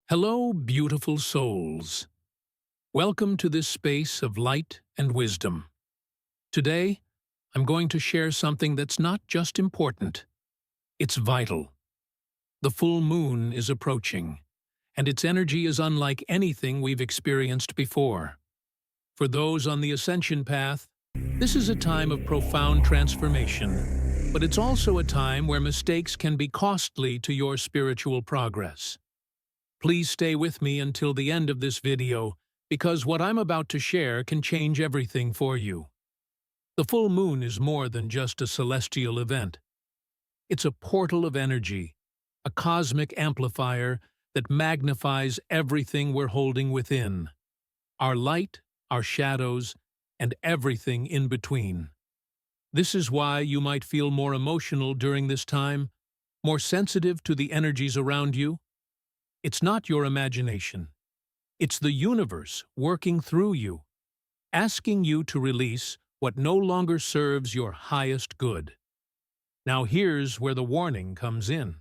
Hello, beautiful souls. Welcome to this space of light and wisdom. Today, I'm going to share something that's not just important, it's vital. The full moon is approaching, and its energy is unlike anything we've experienced before. For those on the Ascension path, this is a time of profound transformation, but it's also a time where mistakes can be costly to your spiritual progress. Please stay with me until the end of this video, because what I'm about to share can change everything for you. The full moon is more than just a celestial event. It's a portal of energy, a cosmic amplifier that magnifies everything we're holding within. Our light, our shadows, and everything in between. This is why you might feel more emotional during this time, more sensitive to the energies around you. It's not your imagination. It's the universe working through you, asking you to release what no longer serves your highest good. Now here's where the warning comes in.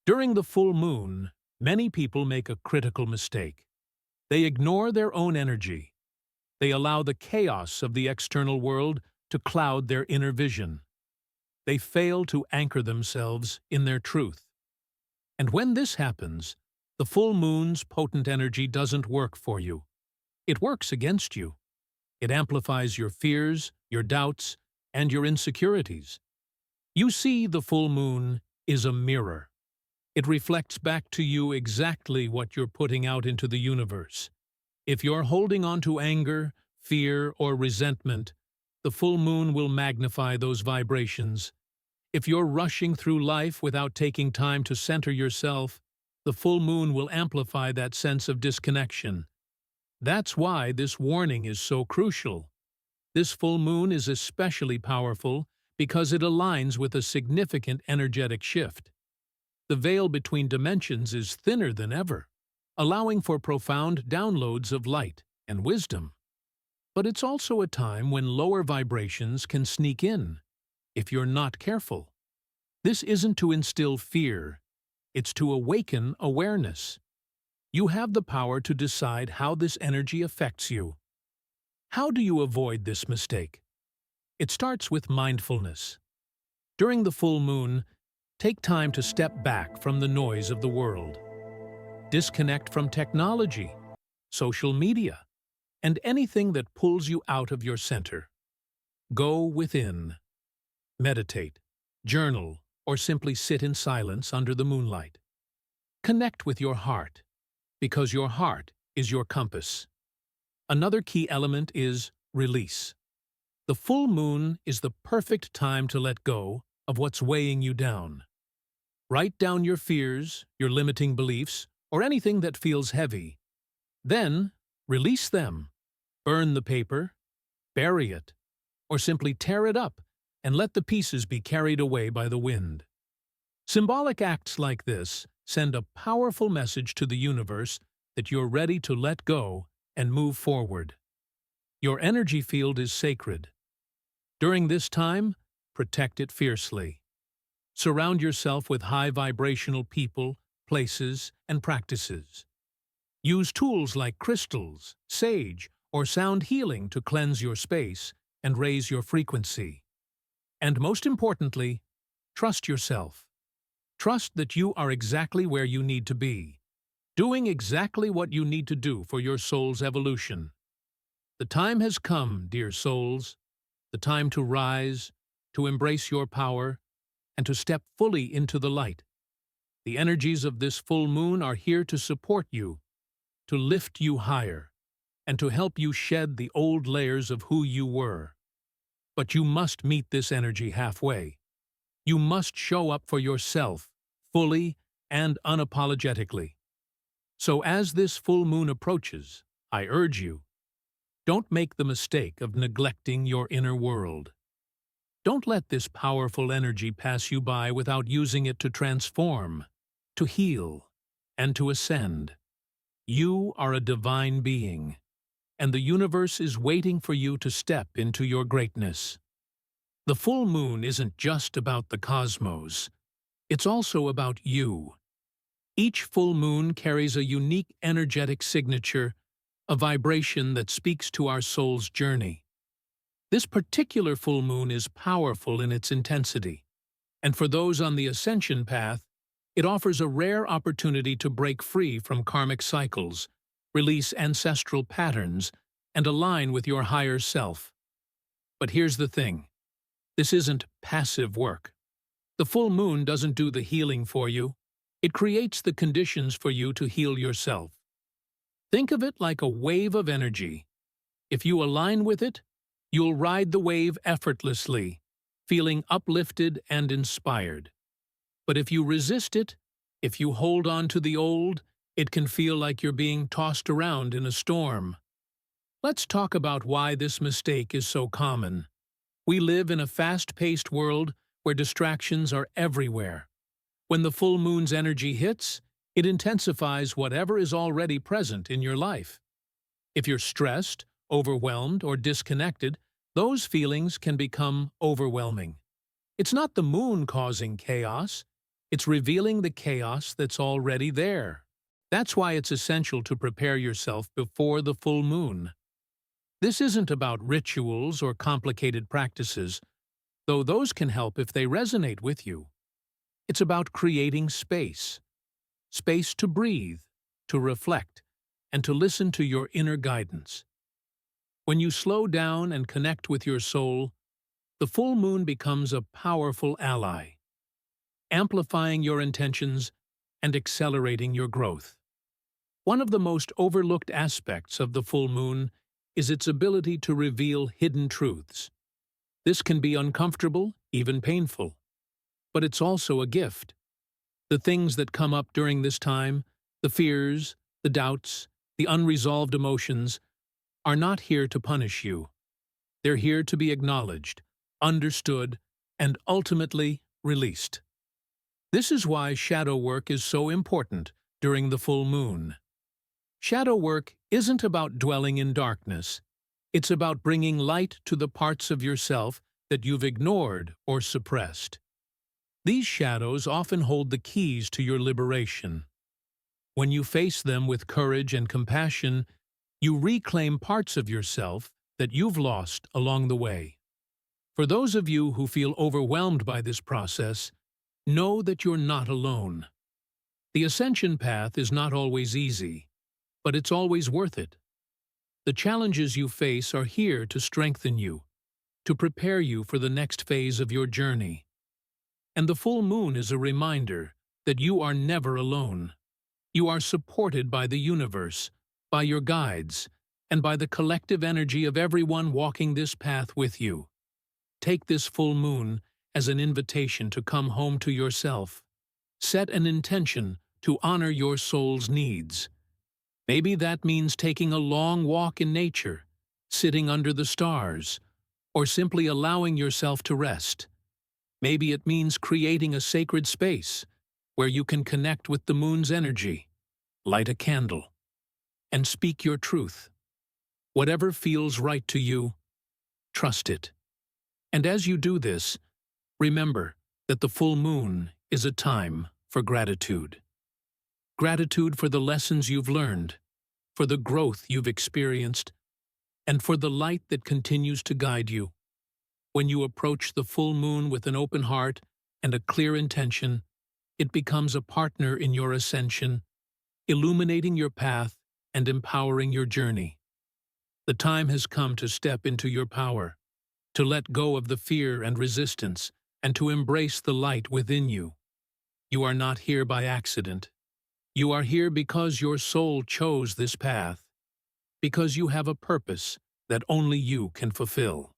During the full moon, many people make a critical mistake. They ignore their own energy. They allow the chaos of the external world to cloud their inner vision. They fail to anchor themselves in their truth. And when this happens, the full moon's potent energy doesn't work for you. It works against you. It amplifies your fears, your doubts, and your insecurities. You see, the full moon is a mirror. It reflects back to you exactly what you're putting out into the universe. If you're holding on to anger, fear, or resentment, the full moon will magnify those vibrations. If you're rushing through life without taking time to center yourself, the full moon will amplify that sense of disconnection. That's why this warning is so crucial. This full moon is especially powerful because it aligns with a significant energetic shift. The veil between dimensions is thinner than ever, allowing for profound downloads of light and wisdom. But it's also a time when lower vibrations can sneak in, if you're not careful. This isn't to instill fear. It's to awaken awareness. You have the power to decide how this energy affects you. How do you avoid this mistake? It starts with mindfulness. During the full moon, take time to step back from the noise of the world. Disconnect from technology, social media, and anything that pulls you out of your center. Go within. Meditate, journal, or simply sit in silence under the moonlight. Connect with your heart, because your heart is your compass. Another key element is release. The full moon is the perfect time to let go of what's weighing you down. Write down your fears, your limiting beliefs, or anything that feels heavy. Then, release them. Burn the paper, bury it, or simply tear it up and let the pieces be carried away by the wind. Symbolic acts like this send a powerful message to the universe that you're ready to let go and move forward. Your energy field is sacred. During this time, protect it fiercely. Surround yourself with high vibrational people, places, and practices. Use tools like crystals, sage, or sound healing to cleanse your space and raise your frequency. And most importantly, trust yourself. Trust that you are exactly where you need to be, doing exactly what you need to do for your soul's evolution. The time has come, dear souls, the time to rise, to embrace your power, and to step fully into the light. The energies of this full moon are here to support you, to lift you higher, and to help you shed the old layers of who you were. But you must meet this energy halfway. You must show up for yourself, fully and unapologetically. So as this full moon approaches, I urge you, don't make the mistake of neglecting your inner world. Don't let this powerful energy pass you by without using it to transform, to heal, and to ascend. You are a divine being, and the universe is waiting for you to step into your greatness. The full moon isn't just about the cosmos. It's also about you. Each full moon carries a unique energetic signature, a vibration that speaks to our soul's journey. This particular full moon is powerful in its intensity, and for those on the ascension path, it offers a rare opportunity to break free from karmic cycles, release ancestral patterns, and align with your higher self. But here's the thing. This isn't passive work. The full moon doesn't do the healing for you. It creates the conditions for you to heal yourself. Think of it like a wave of energy. If you align with it, you'll ride the wave effortlessly, feeling uplifted and inspired. But if you resist it, if you hold on to the old, it can feel like you're being tossed around in a storm. Let's talk about why this mistake is so common. We live in a fast-paced world where distractions are everywhere. When the full moon's energy hits, it intensifies whatever is already present in your life. If you're stressed, overwhelmed, or disconnected, those feelings can become overwhelming. It's not the moon causing chaos, it's revealing the chaos that's already there. That's why it's essential to prepare yourself before the full moon. This isn't about rituals or complicated practices, though those can help if they resonate with you. It's about creating space. Space to breathe, to reflect, and to listen to your inner guidance. When you slow down and connect with your soul, the full moon becomes a powerful ally, amplifying your intentions and accelerating your growth. One of the most overlooked aspects of the full moon is its ability to reveal hidden truths. This can be uncomfortable, even painful, but it's also a gift. The things that come up during this time, the fears, the doubts, the unresolved emotions, are not here to punish you. They're here to be acknowledged, understood, and ultimately released. This is why shadow work is so important during the full moon. Shadow work isn't about dwelling in darkness. It's about bringing light to the parts of yourself that you've ignored or suppressed. These shadows often hold the keys to your liberation. When you face them with courage and compassion, you reclaim parts of yourself that you've lost along the way. For those of you who feel overwhelmed by this process, know that you're not alone. The ascension path is not always easy, but it's always worth it. The challenges you face are here to strengthen you, to prepare you for the next phase of your journey. And the full moon is a reminder that you are never alone. You are supported by the universe, by your guides, and by the collective energy of everyone walking this path with you. Take this full moon as an invitation to come home to yourself. Set an intention to honor your soul's needs. Maybe that means taking a long walk in nature, sitting under the stars, or simply allowing yourself to rest. Maybe it means creating a sacred space where you can connect with the moon's energy, light a candle, and speak your truth. Whatever feels right to you, trust it. And as you do this, remember that the full moon is a time for gratitude. Gratitude for the lessons you've learned, for the growth you've experienced, and for the light that continues to guide you. When you approach the full moon with an open heart and a clear intention, it becomes a partner in your ascension, illuminating your path and empowering your journey. The time has come to step into your power, to let go of the fear and resistance, and to embrace the light within you. You are not here by accident. You are here because your soul chose this path, because you have a purpose that only you can fulfill.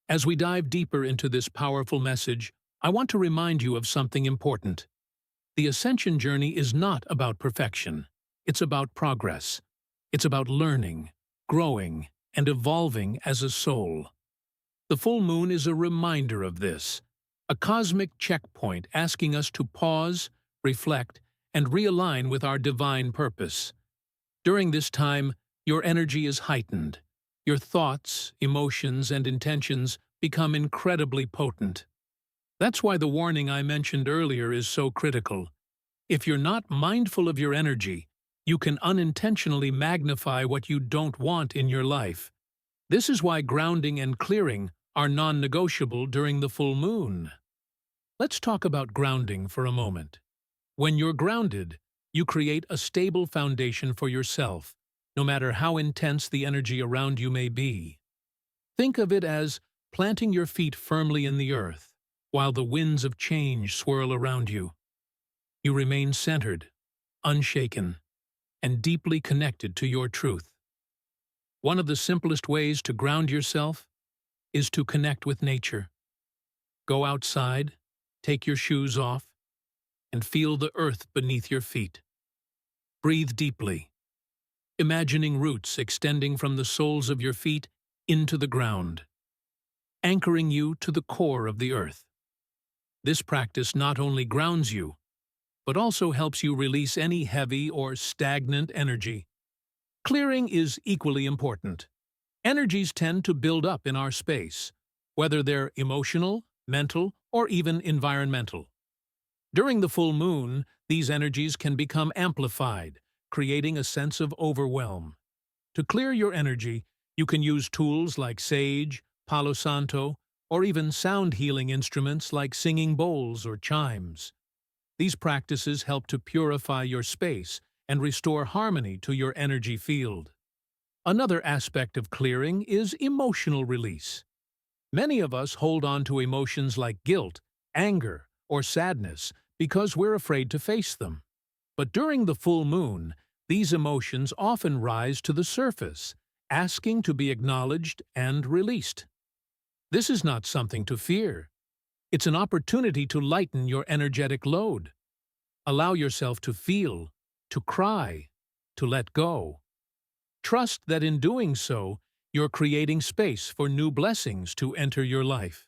As we dive deeper into this powerful message, I want to remind you of something important. The ascension journey is not about perfection. It's about progress. It's about learning, growing, and evolving as a soul. The full moon is a reminder of this, a cosmic checkpoint asking us to pause, reflect, and realign with our divine purpose. During this time, your energy is heightened. Your thoughts, emotions, and intentions become incredibly potent. That's why the warning I mentioned earlier is so critical. If you're not mindful of your energy, you can unintentionally magnify what you don't want in your life. This is why grounding and clearing are non-negotiable during the full moon. Let's talk about grounding for a moment. When you're grounded, you create a stable foundation for yourself, no matter how intense the energy around you may be. Think of it as planting your feet firmly in the earth, while the winds of change swirl around you. You remain centered, unshaken, and deeply connected to your truth. One of the simplest ways to ground yourself is to connect with nature. Go outside, take your shoes off, and feel the earth beneath your feet. Breathe deeply, imagining roots extending from the soles of your feet into the ground, anchoring you to the core of the earth. This practice not only grounds you, but also helps you release any heavy or stagnant energy. Clearing is equally important. Energies tend to build up in our space, whether they're emotional, mental, or even environmental. During the full moon, these energies can become amplified, creating a sense of overwhelm. To clear your energy, you can use tools like sage, palo santo, or even sound healing instruments like singing bowls or chimes. These practices help to purify your space and restore harmony to your energy field. Another aspect of clearing is emotional release. Many of us hold on to emotions like guilt, anger, or sadness because we're afraid to face them. But during the full moon, these emotions often rise to the surface, asking to be acknowledged and released. This is not something to fear. It's an opportunity to lighten your energetic load. Allow yourself to feel, to cry, to let go. Trust that in doing so, you're creating space for new blessings to enter your life.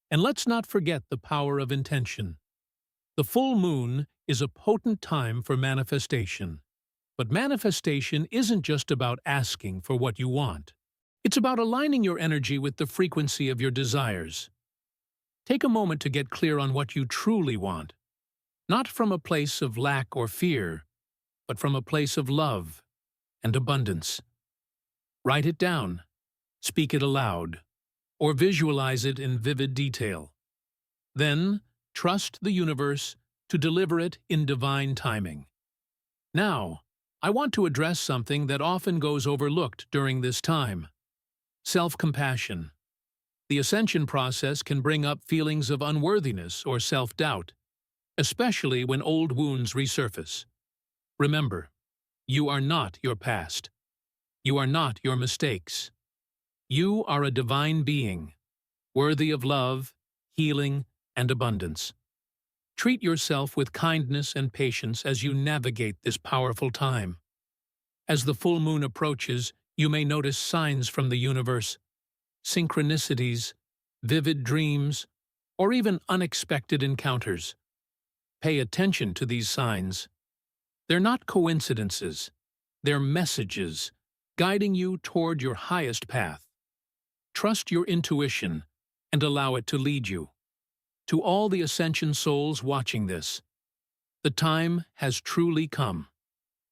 And let's not forget the power of intention. The full moon is a potent time for manifestation. But manifestation isn't just about asking for what you want. It's about aligning your energy with the frequency of your desires. Take a moment to get clear on what you truly want, not from a place of lack or fear, but from a place of love and abundance. Write it down, speak it aloud, or visualize it in vivid detail. Then, trust the universe to deliver it in divine timing. Now, I want to address something that often goes overlooked during this time: self-compassion. The ascension process can bring up feelings of unworthiness or self-doubt, especially when old wounds resurface. Remember, you are not your past. You are not your mistakes. You are a divine being, worthy of love, healing, and abundance. Treat yourself with kindness and patience as you navigate this powerful time. As the full moon approaches, you may notice signs from the universe, synchronicities, vivid dreams, or even unexpected encounters. Pay attention to these signs. They're not coincidences. They're messages, guiding you toward your highest path. Trust your intuition and allow it to lead you. To all the Ascension souls watching this, the time has truly come.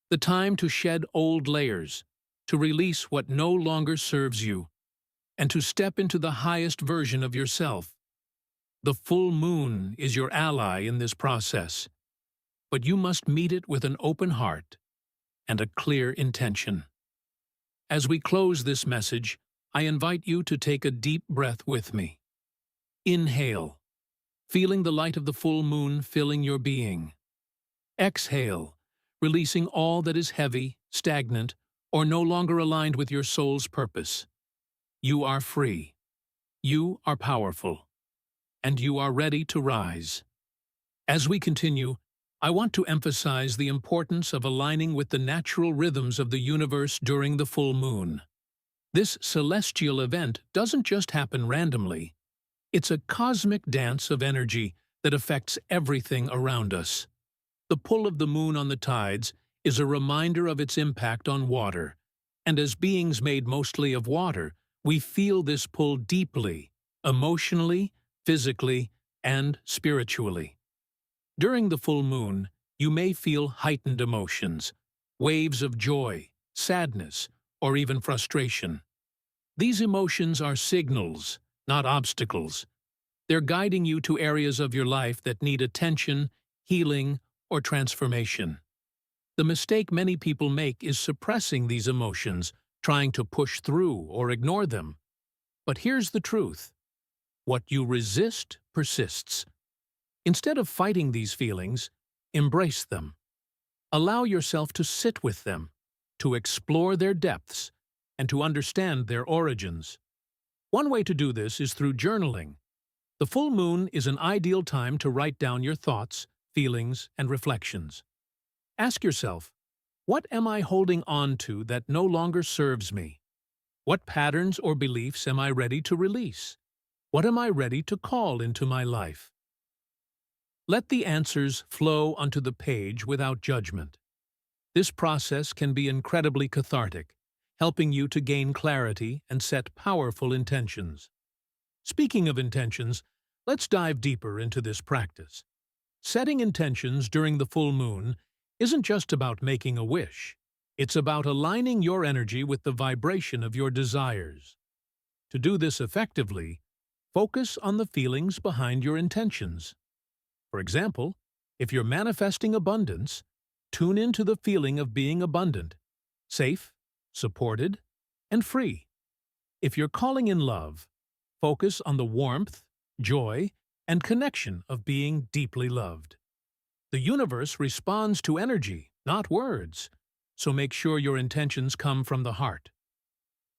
The time to shed old layers, to release what no longer serves you, and to step into the highest version of yourself. The full moon is your ally in this process, but you must meet it with an open heart and a clear intention. As we close this message, I invite you to take a deep breath with me. Inhale, feeling the light of the full moon filling your being. Exhale, releasing all that is heavy, stagnant, or no longer aligned with your soul's purpose. You are free. You are powerful. And you are ready to rise. As we continue, I want to emphasize the importance of aligning with the natural rhythms of the universe during the full moon. This celestial event doesn't just happen randomly. It's a cosmic dance of energy that affects everything around us. The pull of the moon on the tides is a reminder of its impact on water, and as beings made mostly of water, we feel this pull deeply, emotionally, physically, and spiritually. During the full moon, you may feel heightened emotions, waves of joy, sadness, or even frustration. These emotions are signals, not obstacles. They're guiding you to areas of your life that need attention, healing, or transformation. The mistake many people make is suppressing these emotions, trying to push through or ignore them. But here's the truth. What you resist persists. Instead of fighting these feelings, embrace them. Allow yourself to sit with them, to explore their depths, and to understand their origins. One way to do this is through journaling. The full moon is an ideal time to write down your thoughts, feelings, and reflections. Ask yourself, what am I holding on to that no longer serves me? What patterns or beliefs am I ready to release? What am I ready to call into my life? Let the answers flow onto the page without judgment. This process can be incredibly cathartic, helping you to gain clarity and set powerful intentions. Speaking of intentions, let's dive deeper into this practice. Setting intentions during the full moon isn't just about making a wish. It's about aligning your energy with the vibration of your desires. To do this effectively, focus on the feelings behind your intentions. For example, if you're manifesting abundance, tune into the feeling of being abundant, safe, supported, and free. If you're calling in love, focus on the warmth, joy, and connection of being deeply loved. The universe responds to energy, not words, so make sure your intentions come from the heart.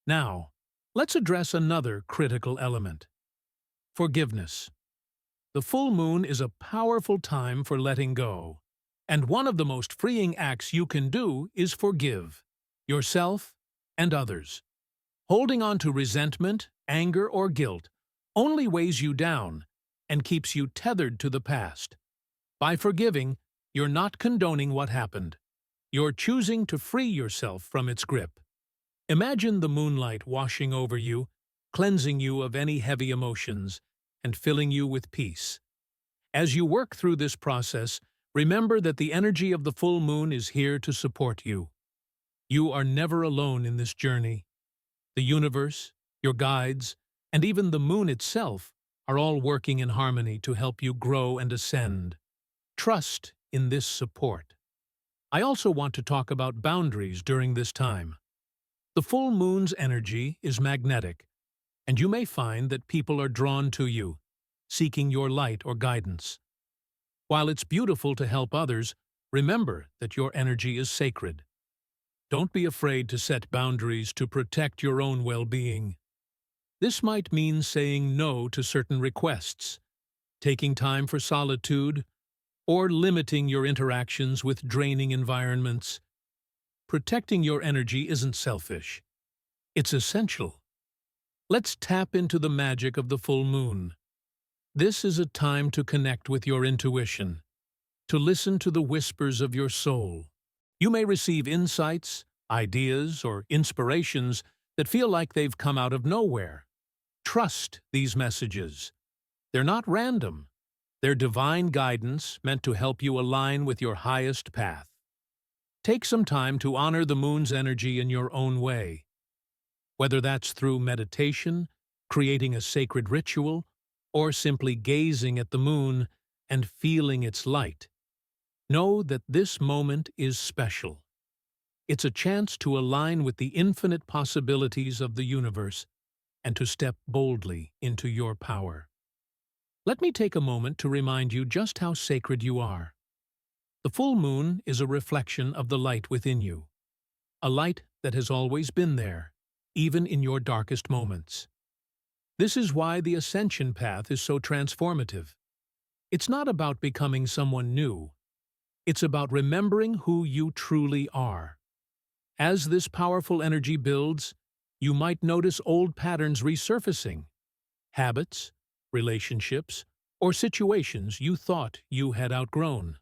Now, let's address another critical element: forgiveness. The full moon is a powerful time for letting go, and one of the most freeing acts you can do is forgive yourself and others. Holding on to resentment, anger, or guilt only weighs you down and keeps you tethered to the past. By forgiving, you're not condoning what happened. You're choosing to free yourself from its grip. Imagine the moonlight washing over you, cleansing you of any heavy emotions, and filling you with peace. As you work through this process, remember that the energy of the full moon is here to support you. You are never alone in this journey. The universe, your guides, and even the moon itself are all working in harmony to help you grow and ascend. Trust in this support. I also want to talk about boundaries during this time. The full moon's energy is magnetic, and you may find that people are drawn to you, seeking your light or guidance. While it's beautiful to help others, remember that your energy is sacred. Don't be afraid to set boundaries to protect your own well-being. This might mean saying no to certain requests, taking time for solitude, or limiting your interactions with draining environments. Protecting your energy isn't selfish. It's essential. Let's tap into the magic of the full moon. This is a time to connect with your intuition, to listen to the whispers of your soul. You may receive insights, ideas, or inspirations that feel like they've come out of nowhere. Trust these messages. They're not random. They're divine guidance meant to help you align with your highest path. Take some time to honor the moon's energy in your own way. Whether that's through meditation, creating a sacred ritual, or simply gazing at the moon and feeling its light, know that this moment is special. It's a chance to align with the infinite possibilities of the universe and to step boldly into your power. Let me take a moment to remind you just how sacred you are. The full moon is a reflection of the light within you, a light that has always been there, even in your darkest moments. This is why the Ascension path is so transformative. It's not about becoming someone new. It's about remembering who you truly are. As this powerful energy builds, you might notice old patterns resurfacing, habits, relationships, or situations you thought you had outgrown.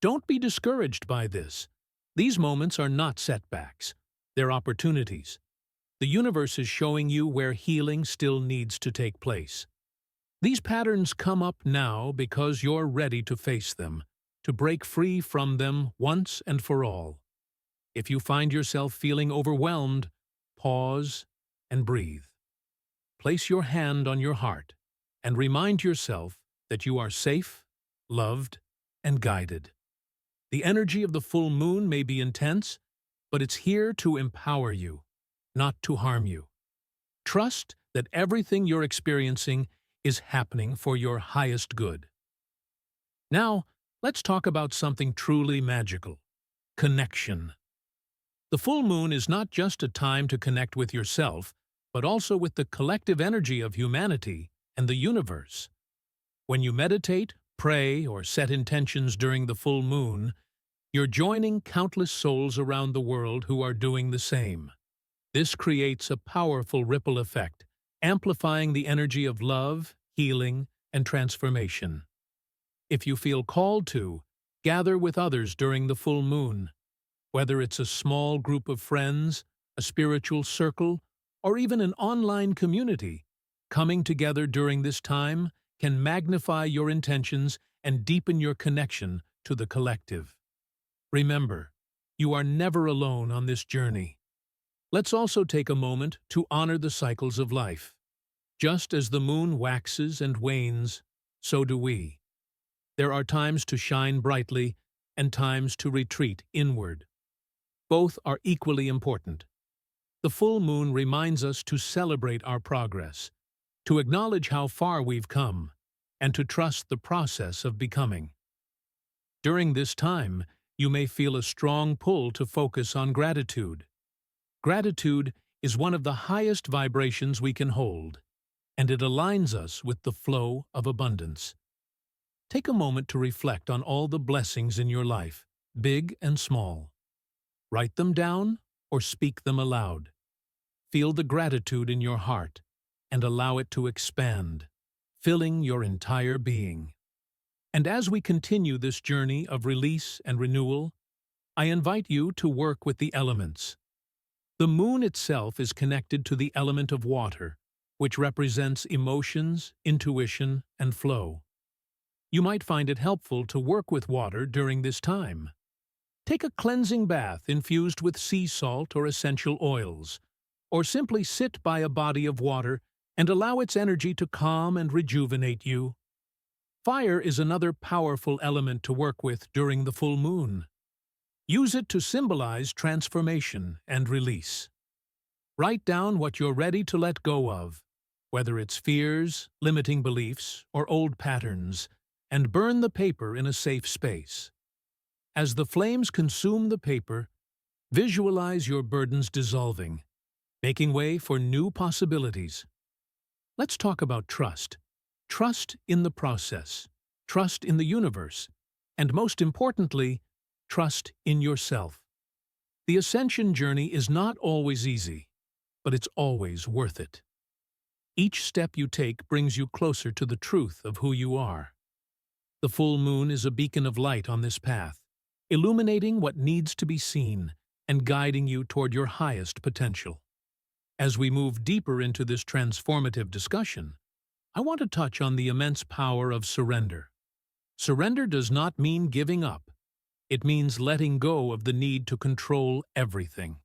Don't be discouraged by this. These moments are not setbacks. They're opportunities. The universe is showing you where healing still needs to take place. These patterns come up now because you're ready to face them, to break free from them once and for all. If you find yourself feeling overwhelmed, pause and breathe. Place your hand on your heart and remind yourself that you are safe, loved, and guided. The energy of the full moon may be intense, but it's here to empower you, not to harm you. Trust that everything you're experiencing is happening for your highest good. Now, let's talk about something truly magical: connection. The full moon is not just a time to connect with yourself, but also with the collective energy of humanity and the universe. When you meditate, pray, or set intentions during the full moon, you're joining countless souls around the world who are doing the same. This creates a powerful ripple effect, amplifying the energy of love, healing, and transformation. If you feel called to, gather with others during the full moon. Whether it's a small group of friends, a spiritual circle, or even an online community, coming together during this time can magnify your intentions and deepen your connection to the collective. Remember, you are never alone on this journey. Let's also take a moment to honor the cycles of life. Just as the moon waxes and wanes, so do we. There are times to shine brightly and times to retreat inward. Both are equally important. The full moon reminds us to celebrate our progress, to acknowledge how far we've come, and to trust the process of becoming. During this time, you may feel a strong pull to focus on gratitude. Gratitude is one of the highest vibrations we can hold, and it aligns us with the flow of abundance. Take a moment to reflect on all the blessings in your life, big and small. Write them down or speak them aloud. Feel the gratitude in your heart and allow it to expand, filling your entire being. And as we continue this journey of release and renewal, I invite you to work with the elements. The moon itself is connected to the element of water, which represents emotions, intuition, and flow. You might find it helpful to work with water during this time. Take a cleansing bath infused with sea salt or essential oils, or simply sit by a body of water and allow its energy to calm and rejuvenate you. Fire is another powerful element to work with during the full moon. Use it to symbolize transformation and release. Write down what you're ready to let go of, whether it's fears, limiting beliefs, or old patterns, and burn the paper in a safe space. As the flames consume the paper, visualize your burdens dissolving, making way for new possibilities. Let's talk about trust. Trust in the process, trust in the universe, and most importantly, trust in yourself. The ascension journey is not always easy, but it's always worth it. Each step you take brings you closer to the truth of who you are. The full moon is a beacon of light on this path, illuminating what needs to be seen and guiding you toward your highest potential. As we move deeper into this transformative discussion, I want to touch on the immense power of surrender. Surrender does not mean giving up. It means letting go of the need to control everything.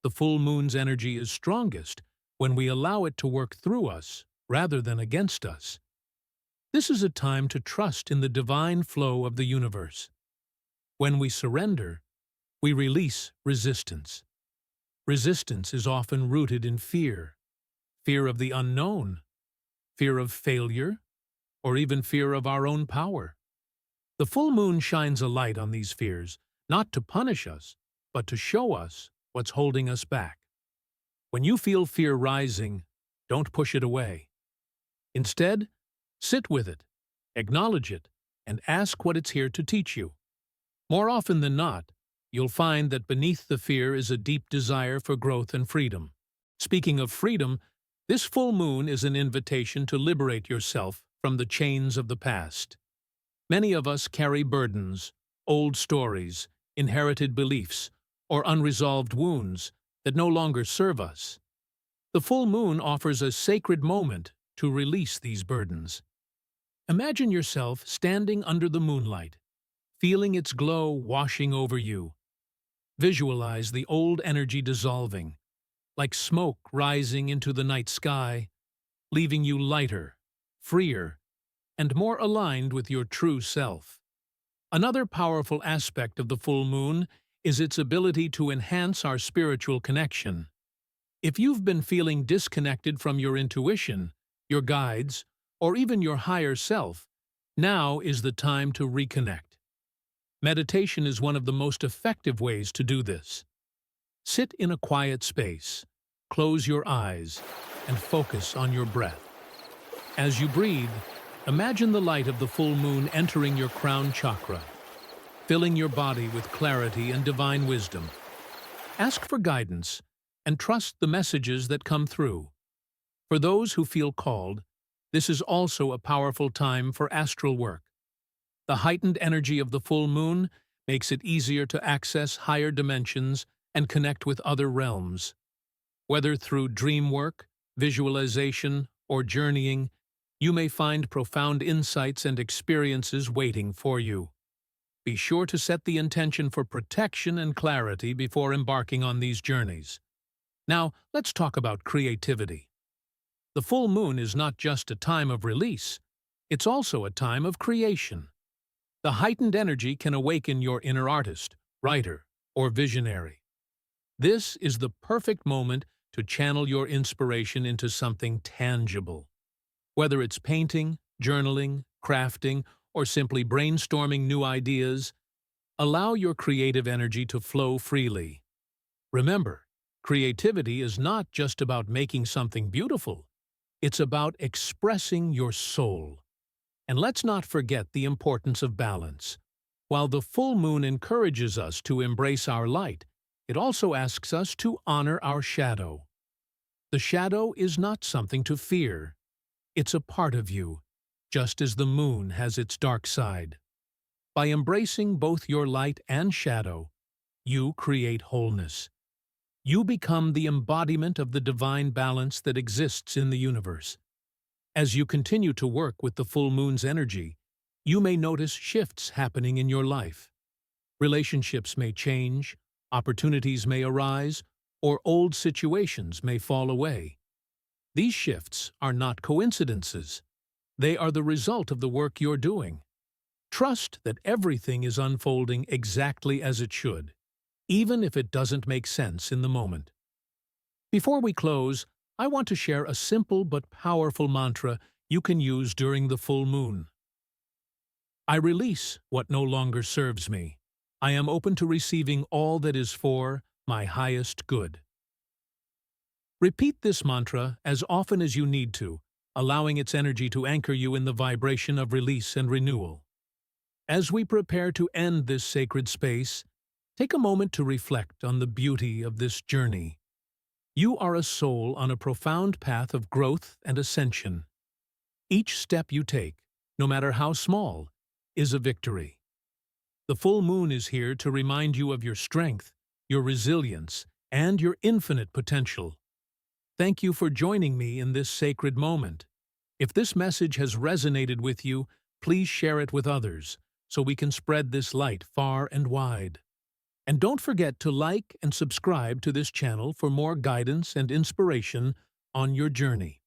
The full moon's energy is strongest when we allow it to work through us rather than against us. This is a time to trust in the divine flow of the universe. When we surrender, we release resistance. Resistance is often rooted in fear, fear of the unknown, fear of failure, or even fear of our own power. The full moon shines a light on these fears, not to punish us, but to show us what's holding us back. When you feel fear rising, don't push it away. Instead, sit with it, acknowledge it, and ask what it's here to teach you. More often than not, you'll find that beneath the fear is a deep desire for growth and freedom. Speaking of freedom, this full moon is an invitation to liberate yourself from the chains of the past. Many of us carry burdens, old stories, inherited beliefs, or unresolved wounds that no longer serve us. The full moon offers a sacred moment to release these burdens. Imagine yourself standing under the moonlight, feeling its glow washing over you. Visualize the old energy dissolving, like smoke rising into the night sky, leaving you lighter, freer, and more aligned with your true self. Another powerful aspect of the full moon is its ability to enhance our spiritual connection. If you've been feeling disconnected from your intuition, your guides, or even your higher self, now is the time to reconnect. Meditation is one of the most effective ways to do this. Sit in a quiet space, close your eyes, and focus on your breath. As you breathe, imagine the light of the full moon entering your crown chakra, filling your body with clarity and divine wisdom. Ask for guidance and trust the messages that come through. For those who feel called, this is also a powerful time for astral work. The heightened energy of the full moon makes it easier to access higher dimensions and connect with other realms. Whether through dream work, visualization, or journeying, you may find profound insights and experiences waiting for you. Be sure to set the intention for protection and clarity before embarking on these journeys. Now, let's talk about creativity. The full moon is not just a time of release, it's also a time of creation. The heightened energy can awaken your inner artist, writer, or visionary. This is the perfect moment to channel your inspiration into something tangible. Whether it's painting, journaling, crafting, or simply brainstorming new ideas, allow your creative energy to flow freely. Remember, creativity is not just about making something beautiful. It's about expressing your soul. And let's not forget the importance of balance. While the full moon encourages us to embrace our light, it also asks us to honor our shadow. The shadow is not something to fear. It's a part of you, just as the moon has its dark side. By embracing both your light and shadow, you create wholeness. You become the embodiment of the divine balance that exists in the universe. As you continue to work with the full moon's energy, you may notice shifts happening in your life. Relationships may change, opportunities may arise, or old situations may fall away. These shifts are not coincidences. They are the result of the work you're doing. Trust that everything is unfolding exactly as it should, even if it doesn't make sense in the moment. Before we close, I want to share a simple but powerful mantra you can use during the full moon. I release what no longer serves me. I am open to receiving all that is for my highest good. Repeat this mantra as often as you need to, allowing its energy to anchor you in the vibration of release and renewal. As we prepare to end this sacred space, take a moment to reflect on the beauty of this journey. You are a soul on a profound path of growth and ascension. Each step you take, no matter how small, is a victory. The full moon is here to remind you of your strength, your resilience, and your infinite potential. Thank you for joining me in this sacred moment. If this message has resonated with you, please share it with others so we can spread this light far and wide. And don't forget to like and subscribe to this channel for more guidance and inspiration on your journey.